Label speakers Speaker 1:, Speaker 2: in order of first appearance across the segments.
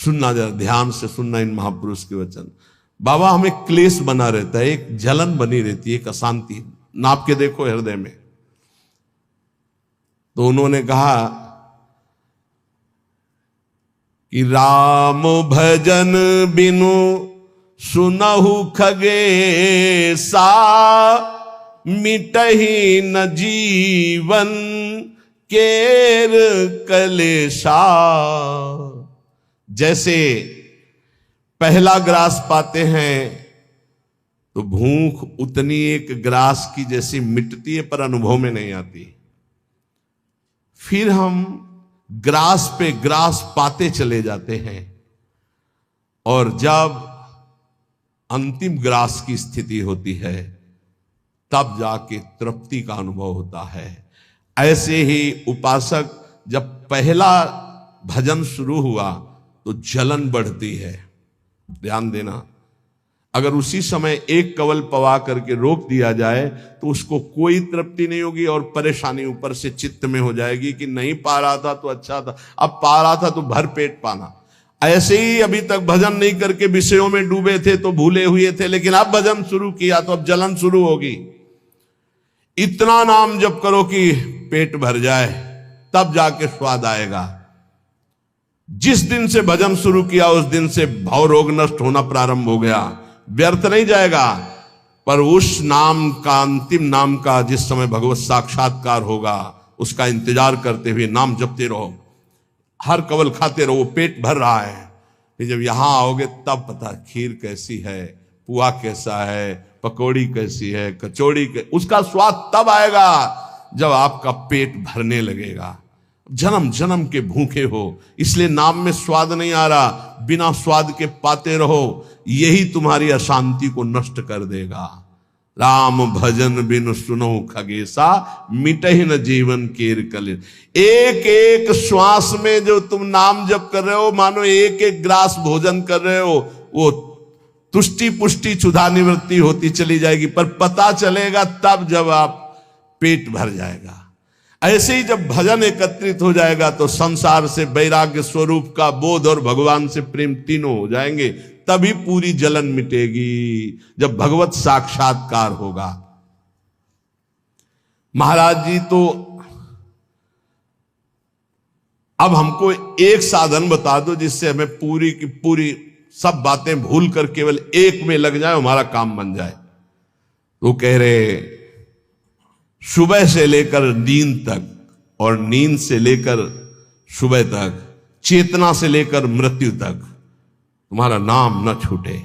Speaker 1: सुनना, जरा ध्यान से सुनना इन महापुरुष के वचन। बाबा, हमें क्लेश बना रहता है, एक जलन बनी रहती है, एक अशांति, नाप के देखो हृदय में। तो उन्होंने कहा कि राम भजन बिनु सुनहु खगेसा, मिटहि न जीवन केर कलेशा। जैसे पहला ग्रास पाते हैं तो भूख उतनी एक ग्रास की जैसी मिटती है, पर अनुभव में नहीं आती। फिर हम ग्रास पे ग्रास पाते चले जाते हैं, और जब अंतिम ग्रास की स्थिति होती है तब जाके तृप्ति का अनुभव होता है। ऐसे ही उपासक जब पहला भजन शुरू हुआ तो जलन बढ़ती है। ध्यान देना, अगर उसी समय एक कवल पवा करके रोक दिया जाए तो उसको कोई तृप्ति नहीं होगी, और परेशानी ऊपर से चित्त में हो जाएगी कि नहीं पा रहा था तो अच्छा था, अब पा रहा था तो भर पेट पाना। ऐसे ही अभी तक भजन नहीं करके विषयों में डूबे थे तो भूले हुए थे, लेकिन अब भजन शुरू किया तो अब जलन शुरू होगी। इतना नाम जप करो कि पेट भर जाए, तब जाके स्वाद आएगा। जिस दिन से भजन शुरू किया उस दिन से भव रोग नष्ट होना प्रारंभ हो गया। व्यर्थ नहीं जाएगा, पर उस नाम का, अंतिम नाम का, जिस समय भगवत साक्षात्कार होगा उसका इंतजार करते हुए नाम जपते रहो, हर कवल खाते रहो, पेट भर रहा है। फिर जब यहां आओगे तब पता खीर कैसी है, पुआ कैसा है, पकौड़ी कैसी है, कचौड़ी उसका स्वाद तब आएगा जब आपका पेट भरने लगेगा। जन्म जन्म के भूखे हो, इसलिए नाम में स्वाद नहीं आ रहा, बिना स्वाद के पाते रहो, यही तुम्हारी अशांति को नष्ट कर देगा। राम भजन बिनु सुनो खगेसा, मिटहि न जीवन केर कलेश। एक एक श्वास में जो तुम नाम जप कर रहे हो, मानो एक एक ग्रास भोजन कर रहे हो, वो तुष्टि पुष्टि क्षुधा निवृत्ति होती चली जाएगी, पर पता चलेगा तब जब आप पेट भर जाएगा। ऐसे ही जब भजन एकत्रित हो जाएगा तो संसार से वैराग्य स्वरूप का बोध और भगवान से प्रेम तीनों हो जाएंगे, तभी पूरी जलन मिटेगी, जब भगवत साक्षात्कार होगा। महाराज जी तो अब हमको एक साधन बता दो जिससे हमें पूरी की पूरी सब बातें भूल कर केवल एक में लग जाए, हमारा काम बन जाए। तो कह रहे सुबह से लेकर नींद तक और नींद से लेकर सुबह तक, चेतना से लेकर मृत्यु तक तुम्हारा नाम न छूटे।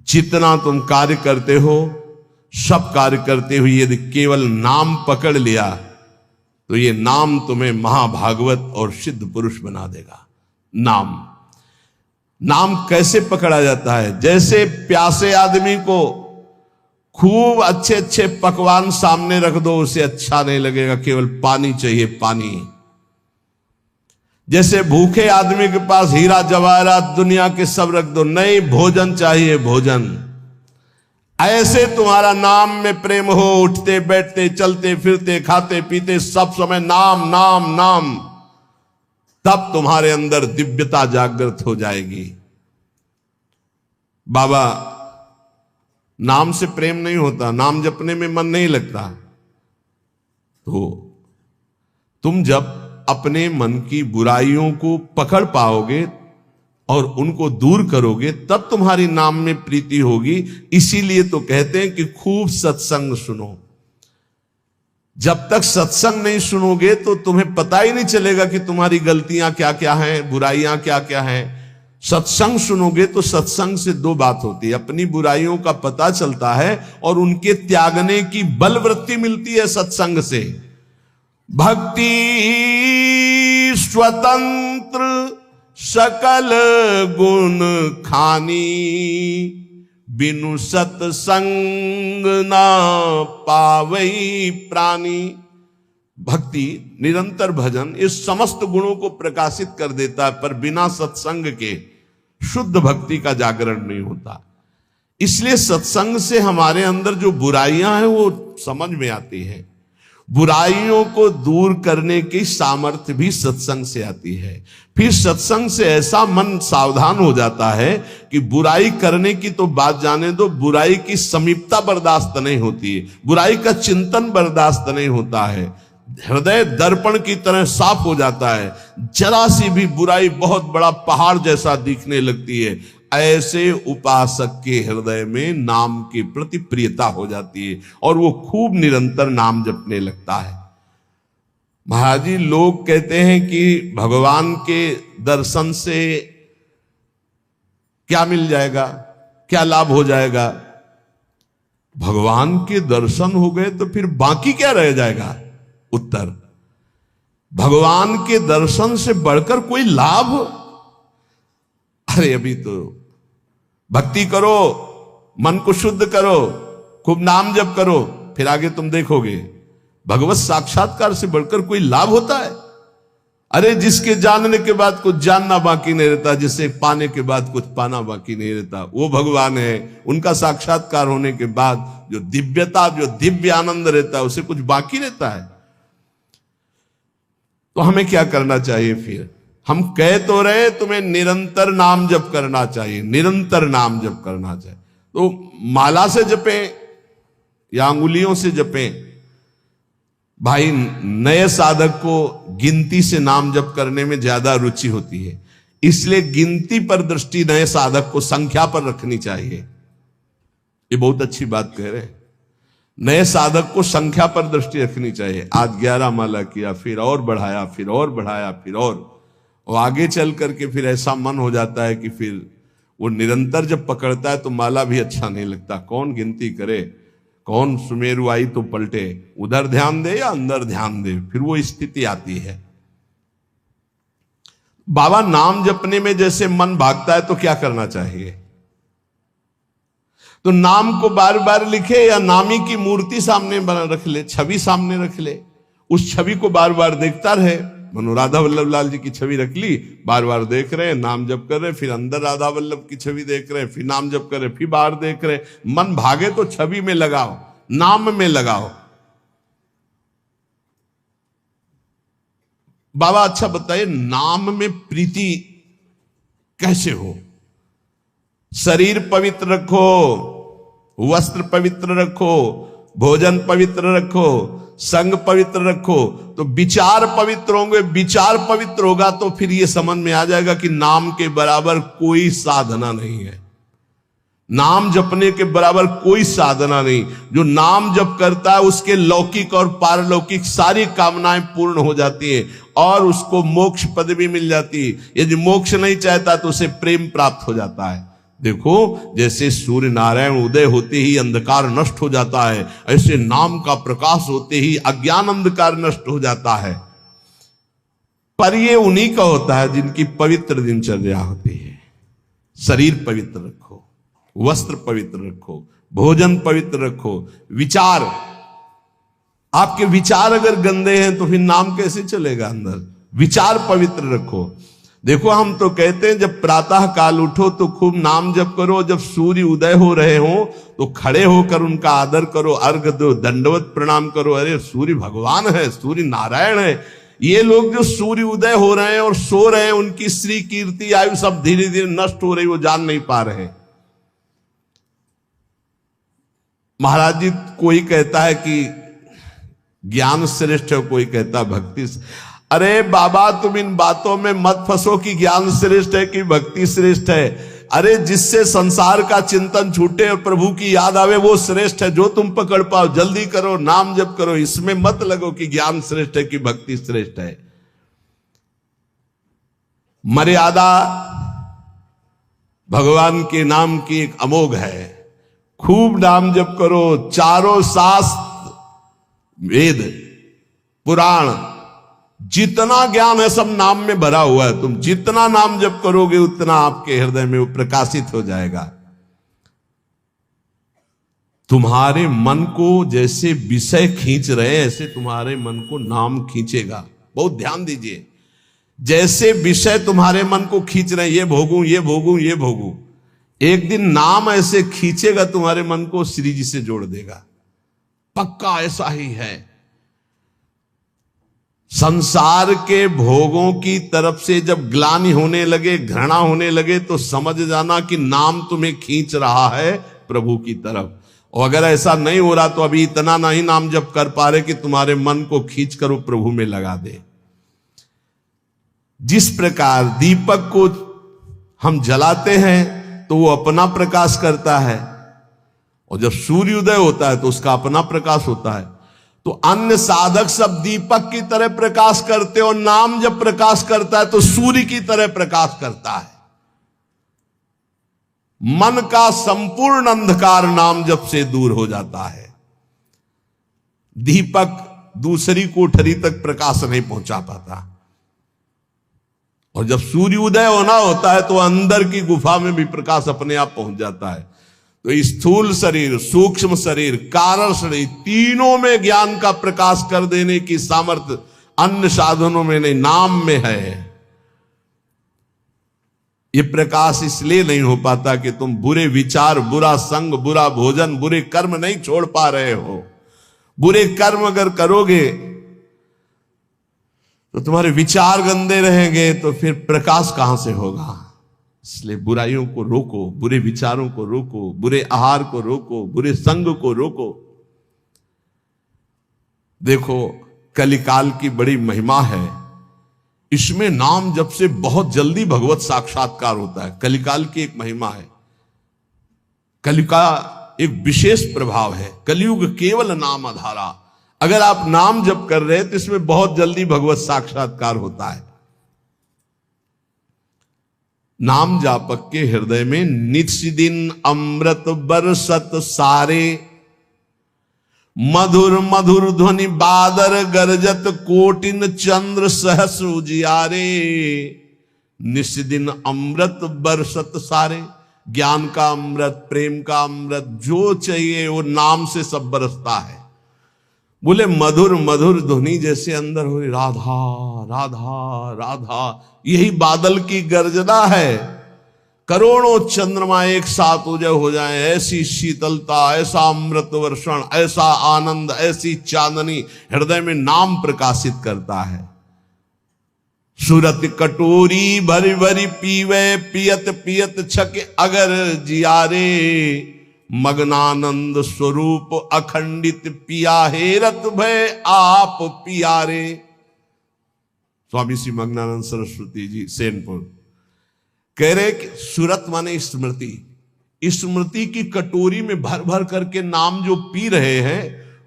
Speaker 1: जितना तुम कार्य करते हो, सब कार्य करते हुए यदि केवल नाम पकड़ लिया तो ये नाम तुम्हें महाभागवत और सिद्ध पुरुष बना देगा। नाम कैसे पकड़ा जाता है? जैसे प्यासे आदमी को खूब अच्छे अच्छे पकवान सामने रख दो, उसे अच्छा नहीं लगेगा, केवल पानी चाहिए, पानी। जैसे भूखे आदमी के पास हीरा जवाहरात दुनिया के सब रख दो, नहीं, भोजन चाहिए, भोजन। ऐसे तुम्हारा नाम में प्रेम हो, उठते बैठते चलते फिरते खाते पीते सब समय नाम नाम नाम, तब तुम्हारे अंदर दिव्यता जागृत हो जाएगी। बाबा, नाम से प्रेम नहीं होता, नाम जपने में मन नहीं लगता, तो तुम जब अपने मन की बुराइयों को पकड़ पाओगे और उनको दूर करोगे तब तुम्हारी नाम में प्रीति होगी। इसीलिए तो कहते हैं कि खूब सत्संग सुनो। जब तक सत्संग नहीं सुनोगे तो तुम्हें पता ही नहीं चलेगा कि तुम्हारी गलतियां क्या क्या हैं, बुराइयां क्या क्या हैं। सत्संग सुनोगे तो सत्संग से दो बात होती है, अपनी बुराइयों का पता चलता है और उनके त्यागने की बलवृत्ति मिलती है सत्संग से। भक्ति स्वतंत्र सकल गुण खानी, बिनु सत्संग ना पावई प्राणी। भक्ति, निरंतर भजन इस समस्त गुणों को प्रकाशित कर देता है, पर बिना सत्संग के शुद्ध भक्ति का जागरण नहीं होता। इसलिए सत्संग से हमारे अंदर जो बुराइयां हैं वो समझ में आती हैं, बुराइयों को दूर करने की सामर्थ्य भी सत्संग से आती है। फिर सत्संग से ऐसा मन सावधान हो जाता है कि बुराई करने की तो बात जाने दो, बुराई की समीपता बर्दाश्त नहीं होती है, बुराई का चिंतन बर्दाश्त नहीं होता है। हृदय दर्पण की तरह साफ हो जाता है, जरा सी भी बुराई बहुत बड़ा पहाड़ जैसा दिखने लगती है। ऐसे उपासक के हृदय में नाम के प्रति प्रियता हो जाती है और वो खूब निरंतर नाम जपने लगता है। महाराज जी, लोग कहते हैं कि भगवान के दर्शन से क्या मिल जाएगा, क्या लाभ हो जाएगा? भगवान के दर्शन हो गए तो फिर बाकी क्या रह जाएगा? उत्तर, भगवान के दर्शन से बढ़कर कोई लाभ? अरे अभी तो भक्ति करो, मन को शुद्ध करो, खूब नाम जप करो, फिर आगे तुम देखोगे भगवत साक्षात्कार से बढ़कर कोई लाभ होता है? अरे जिसके जानने के बाद कुछ जानना बाकी नहीं रहता, जिसे पाने के बाद कुछ पाना बाकी नहीं रहता, वो भगवान है। उनका साक्षात्कार होने के बाद जो दिव्यता, जो दिव्य आनंद रहता है, उसे कुछ बाकी रहता है। तो हमें क्या करना चाहिए फिर? हम कह तो रहे तुम्हें निरंतर नाम जप करना चाहिए, निरंतर नाम जप करना चाहिए। तो माला से जपें या अंगुलियों से जपें? भाई, नए साधक को गिनती से नाम जप करने में ज्यादा रुचि होती है, इसलिए गिनती पर दृष्टि नए साधक को संख्या पर रखनी चाहिए। ये बहुत अच्छी बात कह रहे हैं। नए साधक को संख्या पर दृष्टि रखनी चाहिए। आज 11 माला किया, फिर और बढ़ाया, फिर और बढ़ाया, फिर और आगे चल करके फिर ऐसा मन हो जाता है कि फिर वो निरंतर जब पकड़ता है तो माला भी अच्छा नहीं लगता। कौन गिनती करे, कौन सुमेरु आई तो पलटे, उधर ध्यान दे या अंदर ध्यान दे, फिर वो स्थिति आती है। बाबा, नाम जपने में जैसे मन भागता है तो क्या करना चाहिए? तो नाम को बार बार लिखे या नामी की मूर्ति सामने बना रख ले, छवि सामने रख ले, उस छवि को बार बार देखता रहे। मनो राधा वल्लभ लाल जी की छवि रख ली, बार बार देख रहे हैं, नाम जप कर रहे हैं, फिर अंदर राधा वल्लभ की छवि देख रहे हैं, फिर नाम जप कर रहे हैं, फिर बाहर देख रहे हैं। मन भागे तो छवि में लगाओ, नाम में लगाओ। बाबा अच्छा बताइए, नाम में प्रीति कैसे हो? शरीर पवित्र रखो, वस्त्र पवित्र रखो, भोजन पवित्र रखो, संग पवित्र रखो, तो विचार पवित्र होंगे। विचार पवित्र होगा तो फिर ये समझ में आ जाएगा कि नाम के बराबर कोई साधना नहीं है, नाम जपने के बराबर कोई साधना नहीं। जो नाम जप करता है उसके लौकिक और पारलौकिक सारी कामनाएं पूर्ण हो जाती हैं और उसको मोक्ष पदवी मिल जाती है। यदि मोक्ष नहीं चाहता तो उसे प्रेम प्राप्त हो जाता है। देखो, जैसे सूर्य नारायण उदय होते ही अंधकार नष्ट हो जाता है, ऐसे नाम का प्रकाश होते ही अज्ञान अंधकार नष्ट हो जाता है। पर ये उन्हीं का होता है जिनकी पवित्र दिनचर्या होती है। शरीर पवित्र रखो, वस्त्र पवित्र रखो, भोजन पवित्र रखो, विचार, आपके विचार अगर गंदे हैं तो फिर नाम कैसे चलेगा अंदर? विचार पवित्र रखो। देखो, हम तो कहते हैं जब प्रातः काल उठो तो खूब नाम जप करो, जब सूर्य उदय हो रहे हो तो खड़े होकर उनका आदर करो, अर्घ दो, दंडवत प्रणाम करो। अरे सूर्य भगवान है, सूर्य नारायण है। ये लोग जो सूर्य उदय हो रहे हैं और सो रहे हैं, उनकी श्री कीर्ति आयु सब धीरे धीरे नष्ट हो रही, वो जान नहीं पा रहे। महाराज जी, कोई कहता है कि ज्ञान श्रेष्ठ है, कोई कहता है भक्ति। अरे बाबा, तुम इन बातों में मत फंसो कि ज्ञान श्रेष्ठ है कि भक्ति श्रेष्ठ है। अरे जिससे संसार का चिंतन छूटे और प्रभु की याद आवे वो श्रेष्ठ है। जो तुम पकड़ पाओ जल्दी करो, नाम जप करो, इसमें मत लगो कि ज्ञान श्रेष्ठ है कि भक्ति श्रेष्ठ है। मर्यादा भगवान के नाम की एक अमोघ है। खूब नाम जप करो, चारों शास्त्र, वेद, पुराण, जितना ज्ञान है सब नाम में भरा हुआ है। तुम जितना नाम जप करोगे उतना आपके हृदय में वो प्रकाशित हो जाएगा। तुम्हारे मन को जैसे विषय खींच रहे हैं ऐसे तुम्हारे मन को नाम खींचेगा। बहुत ध्यान दीजिए, जैसे विषय तुम्हारे मन को खींच रहे हैं, ये भोगूं, ये भोगूं, ये भोगूं, एक दिन नाम ऐसे खींचेगा तुम्हारे मन को, श्री जी से जोड़ देगा। पक्का ऐसा ही है। संसार के भोगों की तरफ से जब ग्लानि होने लगे, घृणा होने लगे, तो समझ जाना कि नाम तुम्हें खींच रहा है प्रभु की तरफ। और अगर ऐसा नहीं हो रहा तो अभी इतना नहीं नाम जप कर पा रहे कि तुम्हारे मन को खींच कर वो प्रभु में लगा दे। जिस प्रकार दीपक को हम जलाते हैं तो वो अपना प्रकाश करता है, और जब सूर्योदय होता है तो उसका अपना प्रकाश होता है। तो अन्य साधक सब दीपक की तरह प्रकाश करते, और नाम जब प्रकाश करता है तो सूर्य की तरह प्रकाश करता है। मन का संपूर्ण अंधकार नाम जप से दूर हो जाता है। दीपक दूसरी कोठरी तक प्रकाश नहीं पहुंचा पाता, और जब सूर्योदय होना होता है तो अंदर की गुफा में भी प्रकाश अपने आप पहुंच जाता है। तो स्थूल शरीर, सूक्ष्म शरीर, कारण शरीर, तीनों में ज्ञान का प्रकाश कर देने की सामर्थ्य अन्य साधनों में नहीं, नाम में है। ये प्रकाश इसलिए नहीं हो पाता कि तुम बुरे विचार, बुरा संग, बुरा भोजन, बुरे कर्म नहीं छोड़ पा रहे हो। बुरे कर्म अगर करोगे तो तुम्हारे विचार गंदे रहेंगे, तो फिर प्रकाश कहां से होगा। इसलिए बुराइयों को रोको, बुरे विचारों को रोको, बुरे आहार को रोको, बुरे संग को रोको। देखो, कलिकाल की बड़ी महिमा है। इसमें नाम जप से बहुत जल्दी भगवत साक्षात्कार होता है। कलिकाल की एक महिमा है। कलि का एक विशेष प्रभाव है। कलयुग केवल नाम आधारा। अगर आप नाम जप कर रहे हैं तो इसमें बहुत जल्दी भगवत साक्षात्कार होता है। नाम जापक के हृदय में नित्य दिन अमृत बरसत सारे, मधुर मधुर ध्वनि बादर गरजत, कोटिन चंद्र सहस उजियारे। नित्य दिन अमृत बरसत सारे, ज्ञान का अमृत, प्रेम का अमृत, जो चाहिए वो नाम से सब बरसता है। बोले मधुर मधुर ध्वनि जैसे अंदर हो, राधा राधा राधा, यही बादल की गर्जना है। करोड़ों चंद्रमा एक साथ उदय हो जाएं, ऐसी शीतलता, ऐसा अमृत वर्षण, ऐसा आनंद, ऐसी चांदनी हृदय में नाम प्रकाशित करता है। सूरत कटोरी भरी भरी पीवे, पियत पियत छक अगर जियारे। मग्नानंद स्वरूप अखंडित पिया हेरत भय आप पियारे। स्वामी श्री मग्नानंद सरस्वती जी सेनपुर कह रहे कि सूरत माने स्मृति। स्मृति की कटोरी में भर भर करके नाम जो पी रहे हैं,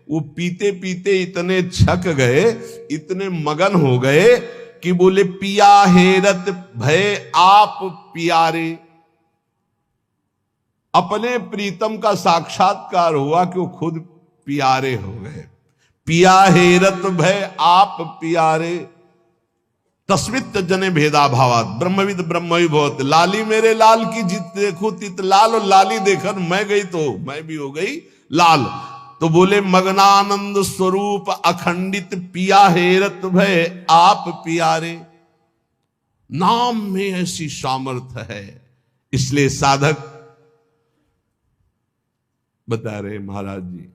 Speaker 1: वो पीते पीते इतने छक गए, इतने मगन हो गए कि बोले पिया हेरत भय आप पियारे। अपने प्रीतम का साक्षात्कार हुआ कि वो खुद प्यारे हो गए। पिया हेरत भय आप प्यारे, तस्मित जने भेदा भावात, ब्रह्मविद ब्रह्म भवत। लाली मेरे लाल की जित देखो तित लाल, और लाली देखकर मैं गई तो मैं भी हो गई लाल। तो बोले मग्नानंद स्वरूप अखंडित पिया हेरत भय आप प्यारे। नाम में ऐसी सामर्थ्य है। इसलिए साधक बता रहे महाराज जी,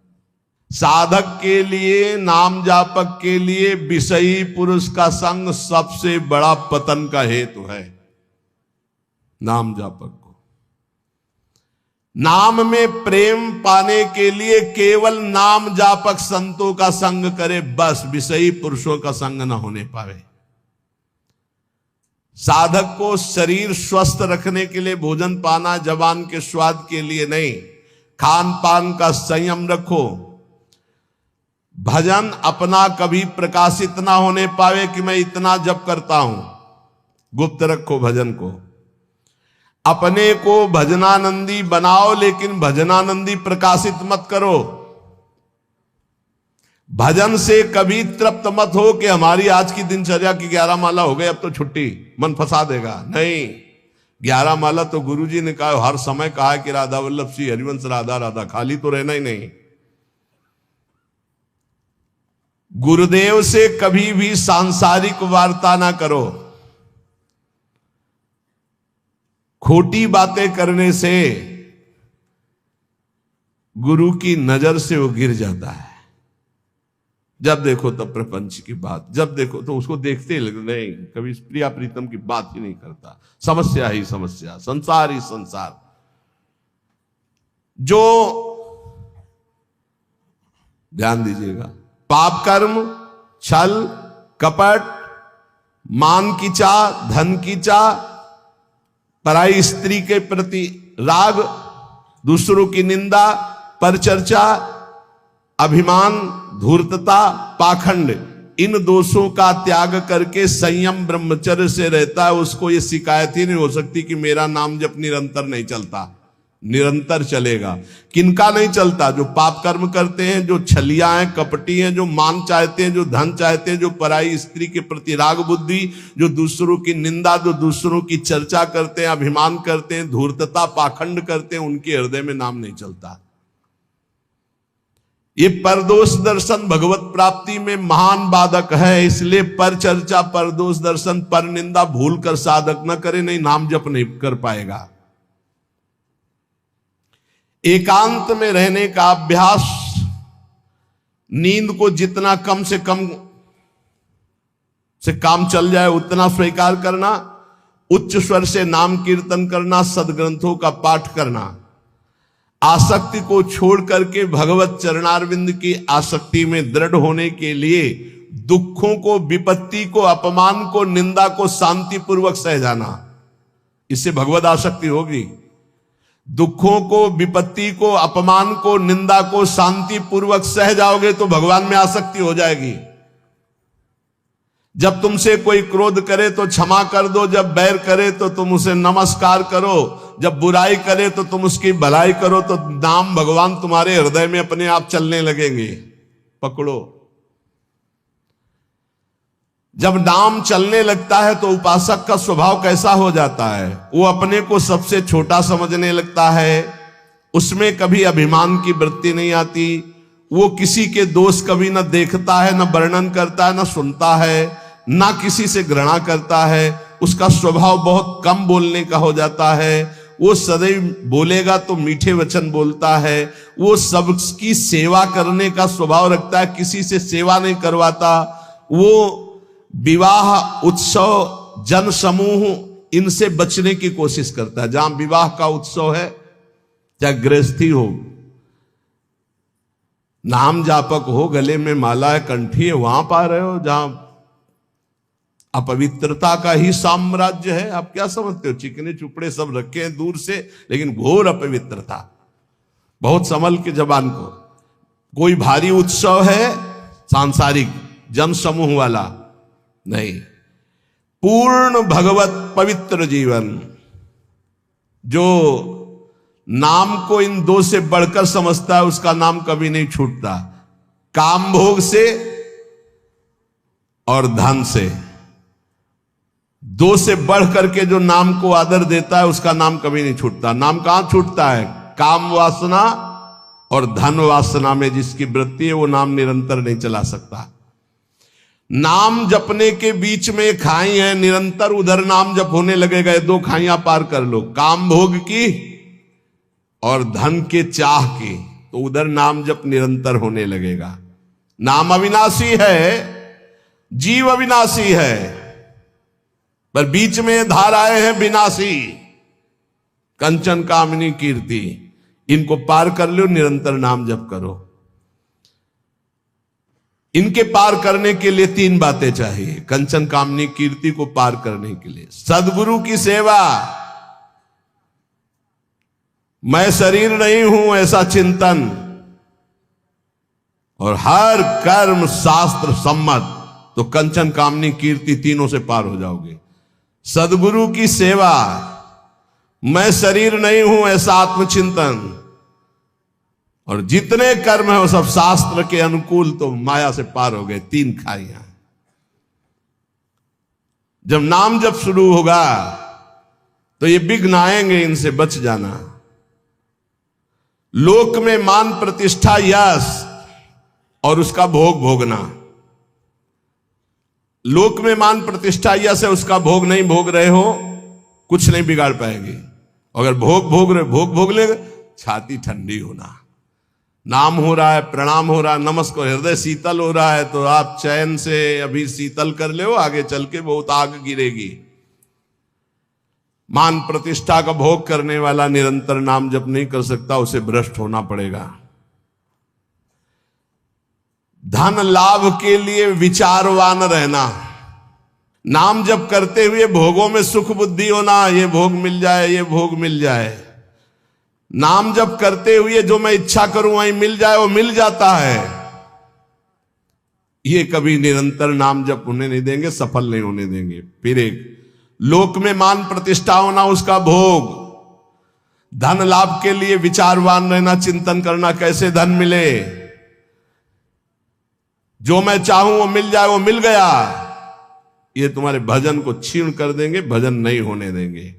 Speaker 1: साधक के लिए, नाम जापक के लिए विषयी पुरुष का संग सबसे बड़ा पतन का हेतु है। नाम जापक को नाम में प्रेम पाने के लिए केवल नाम जापक संतों का संग करे, बस विषयी पुरुषों का संग न होने पावे। साधक को शरीर स्वस्थ रखने के लिए भोजन पाना, जबान के स्वाद के लिए नहीं। खान पान का संयम रखो। भजन अपना कभी प्रकाशित ना होने पावे कि मैं इतना जप करता हूं, गुप्त रखो भजन को। अपने को भजनानंदी बनाओ, लेकिन भजनानंदी प्रकाशित मत करो। भजन से कभी तृप्त मत हो कि हमारी आज की दिनचर्या की 11 माला हो गई, अब तो छुट्टी, मन फंसा देगा। नहीं, 11 माला तो गुरुजी ने कहा, हर समय कहा कि राधा वल्लभ श्री हरिवंश राधा राधा, खाली तो रहना ही नहीं। गुरुदेव से कभी भी सांसारिक वार्ता ना करो। खोटी बातें करने से गुरु की नजर से वो गिर जाता है। जब देखो तब प्रपंच की बात, जब देखो तो उसको देखते ही नहीं, कभी प्रिया प्रीतम की बात ही नहीं करता। समस्या ही समस्या, संसार ही संसार। जो ध्यान दीजिएगा, पाप कर्म, छल, कपट, मान की चाह, धन की चाह, पराई स्त्री के प्रति राग, दूसरों की निंदा, परचर्चा, अभिमान, धूर्तता, पाखंड, इन दोषों का त्याग करके संयम ब्रह्मचर्य से रहता है, उसको ये शिकायत ही नहीं हो सकती कि मेरा नाम जब निरंतर नहीं चलता। निरंतर चलेगा। किनका नहीं चलता? जो पाप कर्म करते हैं, जो छलिया हैं, कपटी हैं, जो मान चाहते हैं, जो धन चाहते हैं, जो पराई स्त्री के प्रति राग बुद्धि, जो दूसरों की निंदा, जो दूसरों की चर्चा करते हैं, अभिमान करते हैं, धूर्तता, पाखंड करते हैं, उनके हृदय में नाम नहीं चलता। ये परदोष दर्शन भगवत प्राप्ति में महान बाधक है। इसलिए पर चर्चा, परदोष दर्शन, पर निंदा भूल कर साधक न करे, नहीं नाम जप नहीं कर पाएगा। एकांत में रहने का अभ्यास, नींद को जितना कम से कम से काम चल जाए उतना स्वीकार करना, उच्च स्वर से नाम कीर्तन करना, सदग्रंथों का पाठ करना, आसक्ति को छोड़ करके भगवत चरणारविंद की आसक्ति में दृढ़ होने के लिए दुखों को, विपत्ति को, अपमान को, निंदा को शांतिपूर्वक सह जाना, इससे भगवत आसक्ति होगी। दुखों को, विपत्ति को, अपमान को, निंदा को शांति पूर्वक सह जाओगे तो भगवान में आसक्ति हो जाएगी। जब तुमसे कोई क्रोध करे तो क्षमा कर दो, जब बैर करे तो तुम उसे नमस्कार करो, जब बुराई करे तो तुम उसकी भलाई करो, तो नाम भगवान तुम्हारे हृदय में अपने आप चलने लगेंगे। पकड़ो। जब नाम चलने लगता है तो उपासक का स्वभाव कैसा हो जाता है? वो अपने को सबसे छोटा समझने लगता है, उसमें कभी अभिमान की वृत्ति नहीं आती, वो किसी के दोष कभी न देखता है, न वर्णन करता है, न सुनता है, न किसी से घृणा करता है। उसका स्वभाव बहुत कम बोलने का हो जाता है। वो सदैव बोलेगा तो मीठे वचन बोलता है। वो सबकी सेवा करने का स्वभाव रखता है, किसी से सेवा नहीं करवाता। वो विवाह, उत्सव, जन समूह, इनसे बचने की कोशिश करता है। जहां विवाह का उत्सव है, चाहे गृहस्थी हो, नाम जापक हो, गले में माला है, कंठी है, वहां पा रहे हो जहां अपवित्रता का ही साम्राज्य है। आप क्या समझते हो? चिकने चुपड़े सब रखे हैं दूर से, लेकिन घोर अपवित्रता। बहुत संभल के जबान को। कोई भारी उत्सव है सांसारिक, जन समूह वाला नहीं, पूर्ण भगवत पवित्र जीवन। जो नाम को इन दो से बढ़कर समझता है, उसका नाम कभी नहीं छूटता। काम भोग से और धन से, दो से बढ़ करके जो नाम को आदर देता है, उसका नाम कभी नहीं छूटता। नाम कहां छूटता है? काम वासना और धन वासना में जिसकी वृत्ति है, वो नाम निरंतर नहीं चला सकता। नाम जपने के बीच में खाई है, निरंतर उधर नाम जप होने लगेगा। दो खाइयां पार कर लो, काम भोग की और धन के चाह की, तो उधर नाम जप निरंतर होने लगेगा। नाम अविनाशी है, जीव अविनाशी है, पर बीच में धाराएं हैं विनाशी। कंचन, कामिनी, कीर्ति, इनको पार कर लो, निरंतर नाम जप करो। इनके पार करने के लिए तीन बातें चाहिए। कंचन, कामनी, कीर्ति को पार करने के लिए सदगुरु की सेवा, मैं शरीर नहीं हूं ऐसा चिंतन, और हर कर्म शास्त्र सम्मत, तो कंचन, कामनी, कीर्ति तीनों से पार हो जाओगे। सदगुरु की सेवा, मैं शरीर नहीं हूं ऐसा आत्मचिंतन, और जितने कर्म है वो सब शास्त्र के अनुकूल, तो माया से पार हो गए। तीन खाइयां। जब नाम जब शुरू होगा तो ये विघ्न आएंगे, इनसे बच जाना। लोक में मान, प्रतिष्ठा, यश और उसका भोग भोगना। लोक में मान, प्रतिष्ठा, यश है, उसका भोग नहीं भोग रहे हो, कुछ नहीं बिगाड़ पाएगी। अगर भोग भोग ले, छाती ठंडी होना, नाम हो रहा है, प्रणाम हो रहा है, नमस्कार, हृदय शीतल हो रहा है, तो आप चैन से अभी शीतल कर ले, आगे चल के बहुत आग गिरेगी। मान प्रतिष्ठा का भोग करने वाला निरंतर नाम जप नहीं कर सकता, उसे भ्रष्ट होना पड़ेगा। धन लाभ के लिए विचारवान रहना, नाम जप करते हुए भोगों में सुख बुद्धि होना, ये भोग मिल जाए, ये भोग मिल जाए। नाम जप करते हुए जो मैं इच्छा करूं वही मिल जाए, वो मिल जाता है। ये कभी निरंतर नाम जप होने नहीं देंगे, सफल नहीं होने देंगे। फिर एक लोक में मान प्रतिष्ठा होना, उसका भोग। धन लाभ के लिए विचारवान रहना, चिंतन करना कैसे धन मिले, जो मैं चाहूं वो मिल जाए, वो मिल गया। ये तुम्हारे भजन को क्षीण कर देंगे, भजन नहीं होने देंगे।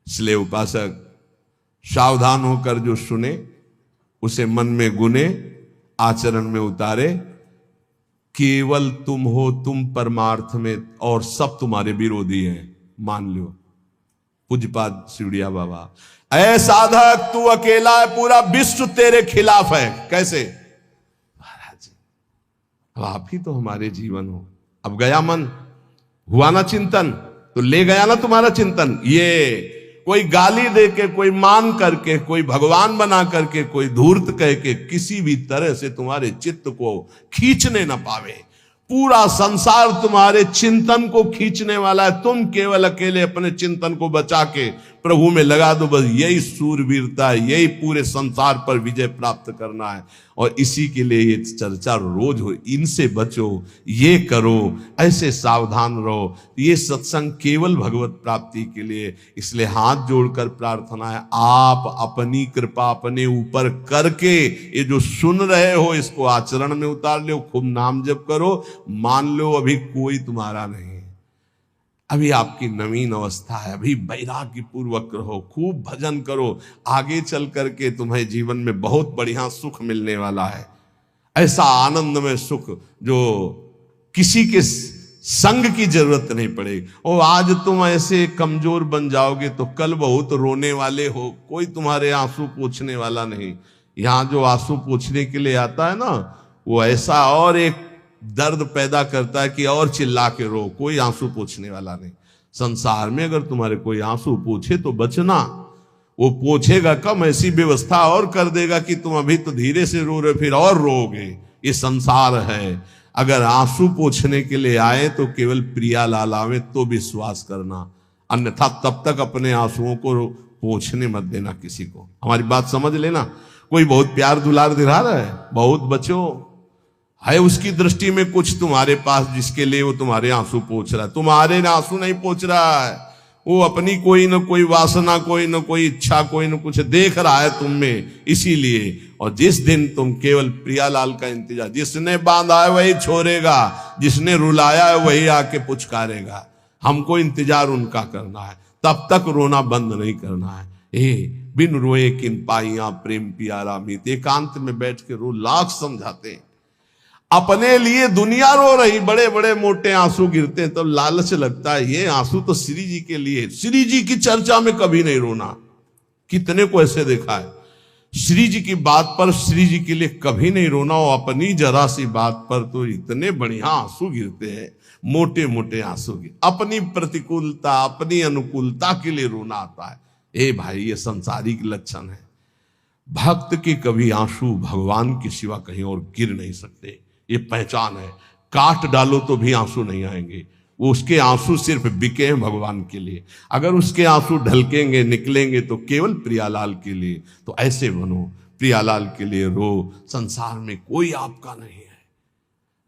Speaker 1: इसलिए उपासक सावधान होकर जो सुने उसे मन में गुने, आचरण में उतारे। केवल तुम हो, तुम परमार्थ में, और सब तुम्हारे विरोधी हैं, मान लो। पूज्यपाद शिवड़िया बाबा, ऐ साधक तू अकेला है, पूरा विश्व तेरे खिलाफ है। कैसे महाराज, अब आप ही तो हमारे जीवन हो। अब गया मन, हुआ ना चिंतन, तो ले गया ना तुम्हारा चिंतन। ये कोई गाली दे के, कोई मान करके, कोई भगवान बना करके, कोई धूर्त कह के किसी भी तरह से तुम्हारे चित्त को खींचने ना पावे। पूरा संसार तुम्हारे चिंतन को खींचने वाला है, तुम केवल अकेले अपने चिंतन को बचा के प्रभु में लगा दो। बस यही सूरवीरता है, यही पूरे संसार पर विजय प्राप्त करना है। और इसी के लिए ये चर्चा रोज हो, इनसे बचो, ये करो, ऐसे सावधान रहो। ये सत्संग केवल भगवत प्राप्ति के लिए। इसलिए हाथ जोड़कर प्रार्थना है, आप अपनी कृपा अपने ऊपर करके ये जो सुन रहे हो इसको आचरण में उतार लो। खूब नाम जप करो। मान लो अभी कोई तुम्हारा नहीं, अभी आपकी नवीन अवस्था है, अभी वैराग्य पूर्वक रहो, खूब भजन करो। आगे चल करके तुम्हें जीवन में बहुत बढ़िया सुख मिलने वाला है। ऐसा आनंद में सुख जो किसी के संग की जरूरत नहीं पड़ेगी। और आज तुम ऐसे कमजोर बन जाओगे तो कल बहुत रोने वाले हो, कोई तुम्हारे आंसू पोंछने वाला नहीं। यहां जो आंसू पोंछने के लिए आता है ना, वो ऐसा और एक दर्द पैदा करता है कि और चिल्ला के रो, कोई आंसू पोंछने वाला नहीं। संसार में अगर तुम्हारे कोई आंसू पूछे तो बचना, वो पूछेगा कम, ऐसी व्यवस्था और कर देगा कि तुम अभी तो धीरे से रो रहे, फिर और रोगे। ये संसार है। अगर आंसू पोंछने के लिए आए तो केवल प्रियालाल आवे तो विश्वास करना, अन्यथा तब तक अपने आंसुओं को पोंछने मत देना किसी को। हमारी बात समझ लेना। कोई बहुत प्यार दुलार दिला रहा है, बहुत बचो, है उसकी दृष्टि में कुछ तुम्हारे पास जिसके लिए वो तुम्हारे आंसू पोंछ रहा है। तुम्हारे आंसू नहीं पोंछ रहा है, वो अपनी कोई न कोई वासना, कोई न कोई इच्छा, कोई न कुछ देख रहा है तुम में, इसीलिए। और जिस दिन तुम केवल प्रियालाल का इंतजार, जिसने बांधा है वही छोड़ेगा, जिसने रुलाया है वही आके पुचकारेगा। हमको इंतजार उनका करना है, तब तक रोना बंद नहीं करना है। बिन रोए किन पाइया प्रेम प्यारा मीत, एकांत में बैठ के रो, लाख समझाते हैं। अपने लिए दुनिया रो रही, बड़े बड़े मोटे आंसू गिरते हैं, तब लालच लगता है ये आंसू तो श्री जी के लिए। श्री जी की चर्चा में कभी नहीं रोना। कितने को ऐसे देखा है, श्री जी की बात पर श्री जी के लिए कभी नहीं रोना, और अपनी जरा सी बात पर तो इतने बढ़िया आंसू गिरते हैं, मोटे मोटे आंसू गिर। अपनी प्रतिकूलता, अपनी अनुकूलता के लिए रोना आता है। ए भाई, ये संसारिक लक्षण है। भक्त के कभी आंसू भगवान के सिवा कहीं और गिर नहीं सकते, ये पहचान है। काट डालो तो भी आंसू नहीं आएंगे, वो उसके आंसू सिर्फ बिके हैं भगवान के लिए। अगर उसके आंसू ढलकेंगे, निकलेंगे तो केवल प्रियालाल के लिए। तो ऐसे बनो, प्रियालाल के लिए रो। संसार में कोई आपका नहीं है।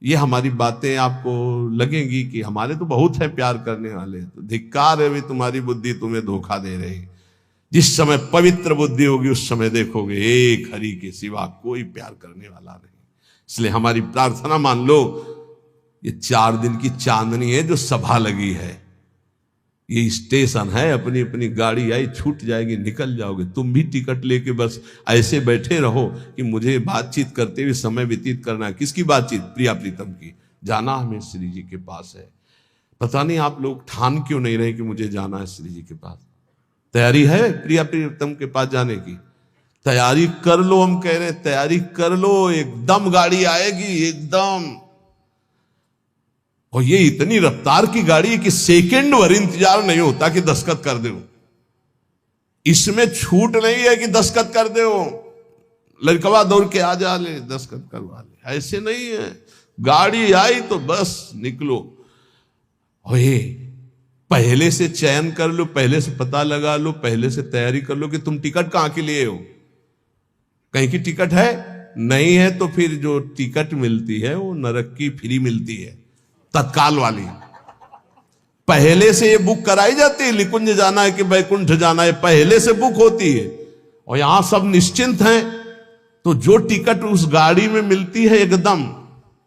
Speaker 1: ये हमारी बातें आपको लगेंगी कि हमारे तो बहुत है प्यार करने वाले, तो धिक्कार है भी तुम्हारी बुद्धि तुम्हें धोखा दे रही। जिस समय पवित्र बुद्धि होगी उस समय देखोगे एक हरि के सिवा कोई प्यार करने वाला नहीं। इसलिए हमारी प्रार्थना मान लो, ये 4 दिन की चांदनी है जो सभा लगी है, ये स्टेशन है। अपनी अपनी गाड़ी आई, छूट जाएगी, निकल जाओगे। तुम भी टिकट लेके बस ऐसे बैठे रहो कि मुझे बातचीत करते हुए समय व्यतीत करना है। किसकी बातचीत? प्रिया प्रीतम की। जाना हमें श्री जी के पास है। पता नहीं आप लोग ठान क्यों नहीं रहे कि मुझे जाना है श्री जी के पास। तैयारी है प्रिया प्रीतम के पास जाने की? तैयारी कर लो, हम कह रहे हैं तैयारी कर लो, एकदम गाड़ी आएगी एकदम। और ये इतनी रफ्तार की गाड़ी है कि सेकंड भर इंतजार नहीं होता कि दस्तखत कर दो। इसमें छूट नहीं है कि दस्तखत कर दो, लड़कवा दौड़ के आ जा ले दस्तखत करवा ले, ऐसे नहीं है। गाड़ी आई तो बस निकलो। और ये पहले से चयन कर लो, पहले से पता लगा लो, पहले से तैयारी कर लो कि तुम टिकट कहां के लिए हो। कहीं की टिकट है नहीं है तो फिर जो टिकट मिलती है वो नरक की फ्री मिलती है, तत्काल वाली। पहले से ये बुक कराई जाती है, निकुंज जाना है कि बैकुंठ जाना है, पहले से बुक होती है। और यहां सब निश्चिंत हैं, तो जो टिकट उस गाड़ी में मिलती है एकदम,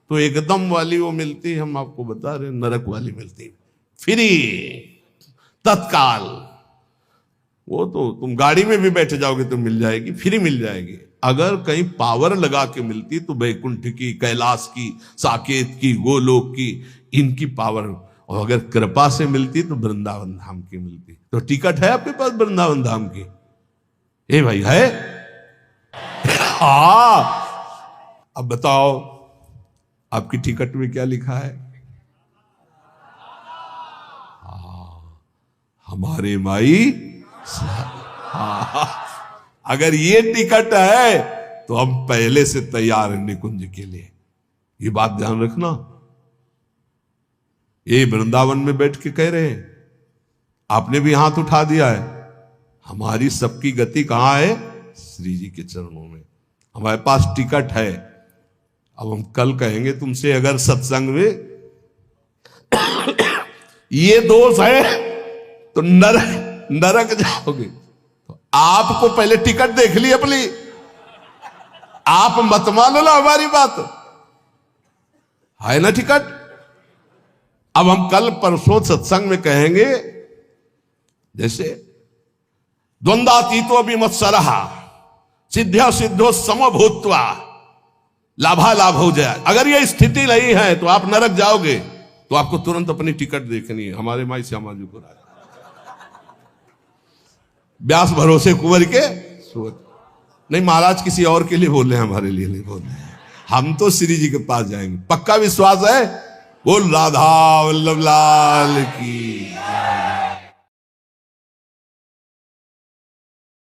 Speaker 1: तो एकदम वाली वो मिलती है, हम आपको बता रहे नरक वाली मिलती है फ्री, तत्काल। वो तो तुम गाड़ी में भी बैठ जाओगे तो मिल जाएगी, फ्री मिल जाएगी। अगर कहीं पावर लगा के मिलती तो बैकुंठ की, कैलाश की, साकेत की, गोलोक की, इनकी पावर। और अगर कृपा से मिलती तो वृंदावन धाम की मिलती। तो टिकट है आपके पास वृंदावन धाम की? ए भाई है? हाँ, अब बताओ आपकी टिकट में क्या लिखा है? हमारे माई। हाँ, अगर ये टिकट है तो हम पहले से तैयार हैं निकुंज के लिए। ये बात ध्यान रखना। ये वृंदावन में बैठ के कह रहे हैं, आपने भी हाथ उठा दिया है। हमारी सबकी गति कहां है? श्री जी के चरणों में। हमारे पास टिकट है। अब हम कल कहेंगे तुमसे, अगर सत्संग में ये दोष है तो नरक जाओगे। तो आपको पहले टिकट देख ली अपनी, आप मत मान लो हमारी बात, है ना टिकट। अब हम कल परसों सत्संग में कहेंगे, जैसे द्वंद्वातीतो विमत्सरः सिद्ध्यो सिद्धो समभूत्वा लाभालाभ हो जाए। अगर ये स्थिति नहीं है तो आप नरक जाओगे। तो आपको तुरंत अपनी टिकट देखनी है। हमारे माई श्यामा जी को राजा व्यास भरोसे कुंवर के सोच। नहीं, महाराज किसी और के लिए बोल रहे हैं, हमारे लिए नहीं बोल रहे हैं। हम तो श्री जी के पास जाएंगे, पक्का विश्वास है। बोल राधा वल्लभ लाल की।